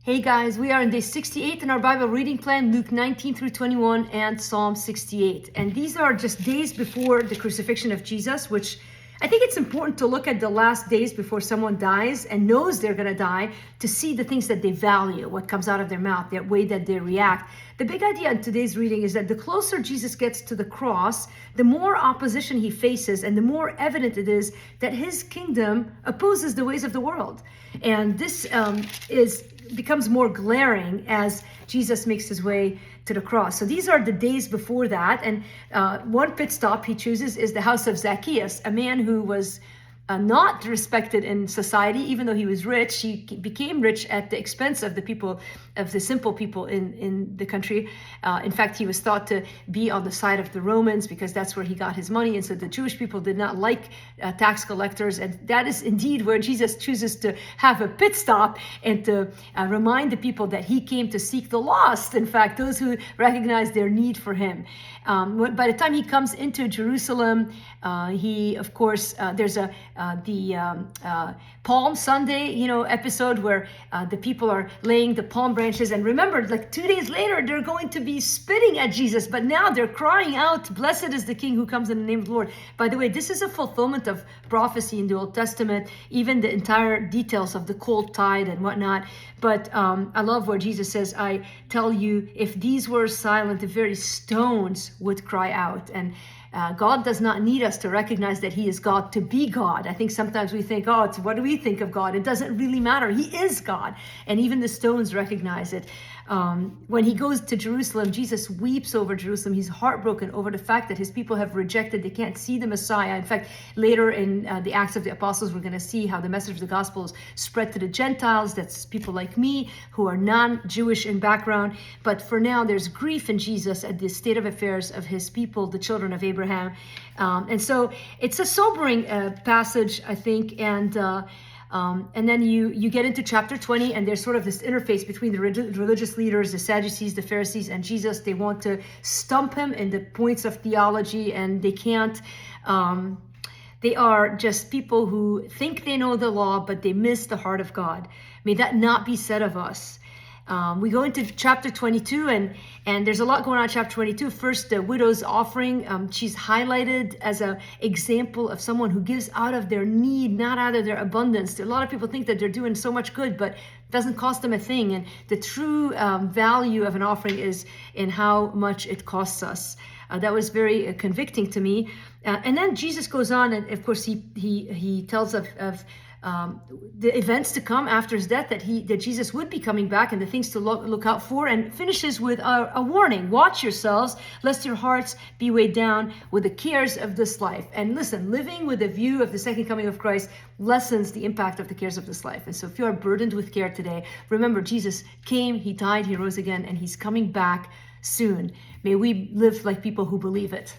Hey guys, we are in day 68 in our Bible reading plan, Luke 19 through 21 and Psalm 68. And these are just days before the crucifixion of Jesus, which I think it's important to look at the last days before someone dies and knows they're going to die to see the things that they value, what comes out of their mouth, the way that they react. The big idea in today's reading is that the closer Jesus gets to the cross, the more opposition he faces and the more evident it is that his kingdom opposes the ways of the world. And this becomes more glaring as Jesus makes his way to the cross. So these are the days before that. And one pit stop he chooses is the house of Zacchaeus, a man who was not respected in society, even though he was rich. He became rich at the expense of the people, of the simple people in the country. In fact, he was thought to be on the side of the Romans because that's where he got his money. And so the Jewish people did not like tax collectors. And that is indeed where Jesus chooses to have a pit stop and to remind the people that he came to seek the lost. In fact, those who recognize their need for him. By the time he comes into Jerusalem, he, of course, there's the Palm Sunday, episode where the people are laying the palm branches. And remember, like 2 days later, they're going to be spitting at Jesus, but now they're crying out, "Blessed is the King who comes in the name of the Lord." By the way, this is a fulfillment of prophecy in the Old Testament, even the entire details of the cold tide and whatnot. But I love where Jesus says, "I tell you, if these were silent, the very stones would cry out." And God does not need us to recognize that he is God to be God. I think sometimes we think, what do we think of God? It doesn't really matter. He is God. And even the stones recognize it. When he goes to Jerusalem, Jesus weeps over Jerusalem. He's heartbroken over the fact that his people have rejected. They can't see the Messiah. In fact, later in the Acts of the Apostles, we're going to see how the message of the gospel is spread to the Gentiles. That's people like me who are non-Jewish in background. But for now, there's grief in Jesus at the state of affairs of his people, the children of Abraham. And so it's a sobering passage, I think. And then you get into chapter 20, and there's sort of this interface between the religious leaders, the Sadducees, the Pharisees, and Jesus. They want to stump him in the points of theology, and they can't. They are just people who think they know the law, but they miss the heart of God. May that not be said of us. We go into chapter 22, and there's a lot going on in chapter 22. First, the widow's offering. She's highlighted as an example of someone who gives out of their need, not out of their abundance. A lot of people think that they're doing so much good, but it doesn't cost them a thing. And the true value of an offering is in how much it costs us. That was very convicting to me. And then Jesus goes on, and of course he tells of the events to come after his death, that Jesus would be coming back and the things to look out for, and finishes with a warning: watch yourselves lest your hearts be weighed down with the cares of this life. And listen, living with a view of the second coming of Christ lessens the impact of the cares of this life. And so if you are burdened with care today, remember Jesus came, he died, he rose again, and he's coming back soon. May we live like people who believe it.